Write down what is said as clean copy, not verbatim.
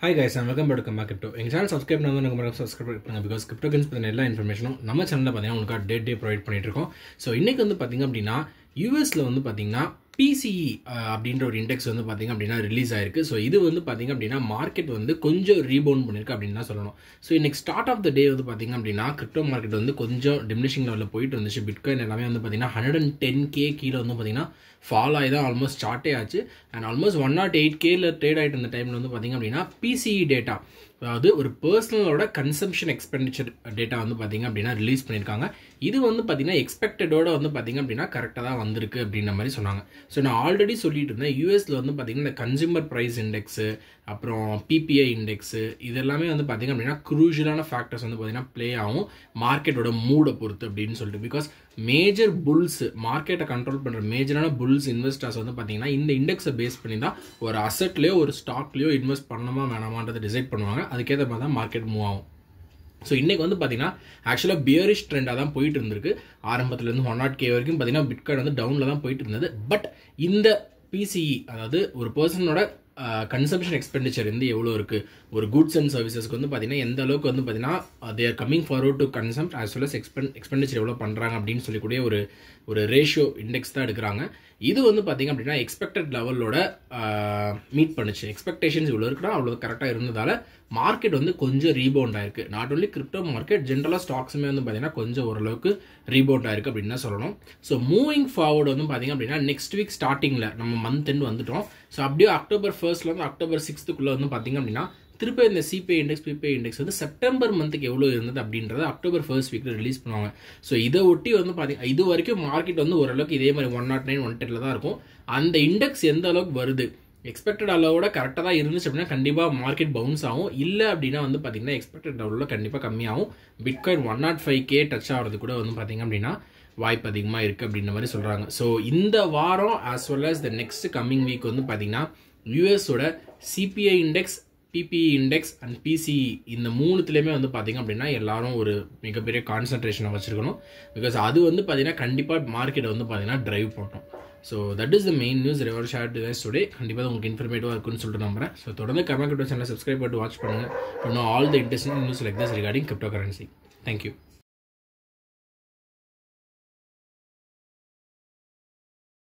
Hi guys, and welcome back to Come Back Crypto. எங்கள் channel subscribe பண்ணாமல் subscribe பண்ணுங்க because crypto currency பற்றின எல்லா இன்ஃபர்மேஷனும் நம்ம சேனலில் பார்த்தீங்கன்னா உங்களுக்கு டே ப்ரொவைட் பண்ணிட்டு இருக்கோம். ஸோ இன்றைக்கி வந்து பார்த்தீங்க அப்படின்னா யூஎஸில் வந்து பார்த்தீங்கன்னா PCE அப்படின்ற ஒரு இண்டெக்ஸ் வந்து பார்த்தீங்க அப்படின்னா ரிலீஸ் ஆயிருக்கு. ஸோ இது வந்து பார்த்தீங்க அப்படின்னா மார்க்கெட் வந்து கொஞ்சம் ரீபவுண்ட் பண்ணியிருக்கு அப்படின்னு தான் சொல்லணும். ஸோ இன்னைக்கு ஸ்டார்ட் ஆஃப் த டே வந்து பார்த்தீங்க அப்படின்னா கிரிப்டோ மார்க்கெட் வந்து கொஞ்சம் டிமினிஷிங் லெவலில் போயிட்டு இருந்துச்சு. பிட்காயின் எல்லாமே வந்து பார்த்தீங்கன்னா 110K கீழே வந்து பார்த்தீங்கன்னா ஃபால் ஆகி தான் ஆல்மோஸ்ட் ஸ்டார்ட்டே ஆச்சு. அண்ட் ஆல்மோஸ்ட் 108Kல ட்ரேட் ஆகிட்டு இருந்த டைமில் வந்து பார்த்தீங்க அப்படின்னா PCE டேட்டா, அதாவது ஒரு பர்சனலோட கன்சம்ஷன் எக்ஸ்பெண்டிச்சர் டேட்டா வந்து பார்த்தீங்க அப்படின்னா ரிலீஸ் பண்ணியிருக்காங்க. இது வந்து பார்த்தீங்கன்னா எக்ஸ்பெக்டடோட வந்து பார்த்தீங்க அப்படின்னா கரெக்டாக தான் வந்திருக்கு அப்படின்ற மாதிரி சொன்னாங்க. ஸோ நான் ஆல்ரெடி சொல்லிட்டு இருந்தேன், யூஎஸில் வந்து பார்த்தீங்கன்னா இந்த கன்சியூமர் ப்ரைஸ் இண்டெக்ஸு, அப்புறம் PPI இண்டெக்ஸு, இது எல்லாமே வந்து பார்த்தீங்க அப்படின்னா குரூஷியலான ஃபேக்டர்ஸ் வந்து பார்த்தீங்கன்னா ப்ளே ஆகும் மார்க்கெட்டோட மூடை பொறுத்து அப்படின்னு சொல்லிட்டு. பிகாஸ் மேஜர் புல்ஸ், மார்க்கெட்டை கண்ட்ரோல் பண்ணுற மேஜரான புல்ஸ் இன்வெஸ்டர்ஸ் வந்து பார்த்தீங்கன்னா இந்த இண்டெக்ஸை பேஸ் பண்ணி தான் ஒரு அசட்லேயோ ஒரு ஸ்டாக்லேயோ இன்வெஸ்ட் பண்ணணுமா வேணாமான்றதை டிசைட் பண்ணுவாங்க. அதுக்கேற்ற மாதிரி தான் மார்க்கெட் மூவ் ஆகும். ஸோ இன்றைக்கி வந்து பார்த்தீங்கன்னா ஆக்சுவலாக பியரிஷ் ட்ரெண்டாக தான் போயிட்டு இருந்திருக்கு. ஆரம்பத்துலேருந்து 100K வரைக்கும் பார்த்தீங்கன்னா பிட்காயின் வந்து டவுனில் தான் போயிட்டு இருந்தது. பட் இந்த PCE, அதாவது ஒரு பர்சனோட கன்சம்ஷன் எக்ஸ்பெண்டிச்சர் வந்து எவ்வளோ இருக்குது, ஒரு குட்ஸ் அண்ட் சர்வீசஸ்க்கு வந்து பார்த்தீங்கன்னா எந்த அளவுக்கு வந்து பார்த்தீங்கன்னா they are coming forward to consumed as well as expenditure எவ்வளோ பண்ணுறாங்க அப்படின்னு சொல்லக்கூடிய ஒரு ரேஷியோ இண்டெக்ஸ் தான் எடுக்கிறாங்க. இது வந்து பார்த்தீங்க அப்படின்னா எக்ஸ்பெக்டட் லெவலோட மீட் பண்ணுச்சு. எக்ஸ்பெக்டேஷன்ஸ் இவ்வளோ இருக்குன்னா அவ்வளோ கரெக்டாக இருந்ததால் மார்க்கெட் வந்து கொஞ்சம் ரீபவுண்ட் ஆயிருக்கு. நாட் ஓன்லி கிரிப்டோ மார்க்கெட், ஜென்ரலாக ஸ்டாக்ஸுமே வந்து பார்த்தீங்கன்னா கொஞ்சம் ஓரளவுக்கு ரீபவுண்ட் ஆயிருக்கு அப்படின்னு தான் சொல்லணும். ஸோ மூவிங் ஃபார்வர்டு வந்து பார்த்தீங்க அப்படின்னா நெக்ஸ்ட் வீக் ஸ்டார்டிங்கில் நம்ம மந்த் எண்ட் வந்துட்டோம். ஸோ அப்படியே October 1 October 6 வந்து பார்த்தீங்க அப்படின்னா திருப்பி இந்த CPI இண்டெக்ஸ், PPI இண்டெக்ஸ் வந்து செப்டம்பர் மந்த்துக்கு எவ்வளோ இருந்தது அப்படின்றத October 1 வீக்கில் ரிலீஸ் பண்ணுவாங்க. ஸோ இதை ஒட்டி வந்து பார்த்தீங்கன்னா இது வரைக்கும் மார்க்கெட் வந்து ஓரளவுக்கு இதே மாதிரி 109, 110 தான் இருக்கும். அந்த இண்டெக்ஸ் எந்த அளவுக்கு வருது, எக்ஸ்பெக்டட் அளவோட கரெக்டாக தான் இருந்துச்சு அப்படின்னா கண்டிப்பாக மார்க்கெட் பவுன்ஸ் ஆகும். இல்லை அப்படின்னா வந்து பார்த்தீங்கன்னா எக்ஸ்பெக்டட் அளவில் கண்டிப்பாக கம்மியாகும். பிட்காயின் 105K டச் ஆகிறது கூட வந்து பார்த்தீங்க அப்படின்னா வாய்ப்பு அதிகமாக இருக்குது அப்படின்ற மாதிரி சொல்கிறாங்க. ஸோ இந்த வாரம் as well as the next coming week வந்து பார்த்தீங்கன்னா யூஎஸோட CPI index, PPE index and PCE இந்த மூணுத்துலேயுமே வந்து பார்த்தீங்க அப்படின்னா எல்லாரும் ஒரு மிகப்பெரிய கான்சன்ட்ரேஷனை வச்சுருக்கணும். பிகாஸ் அது வந்து பார்த்தீங்கன்னா கண்டிப்பாக மார்க்கெட்டை வந்து பார்த்தீங்கன்னா ட்ரைவ் பண்ணணும். So that is the main news river share to guys today. கண்டிப்பாக உங்களுக்கு இன்ஃபர்மேட்டிவாக இருக்குன்னு சொல்லிட்டு நம்புறேன். ஸோ தொடர்ந்து கமெண்ட் சேனலை சப்ஸ்கிரைப் பண்ணிட்டு வாட்ச் பண்ணுங்கள். All the interesting news like this regarding crypto currency. Thank you.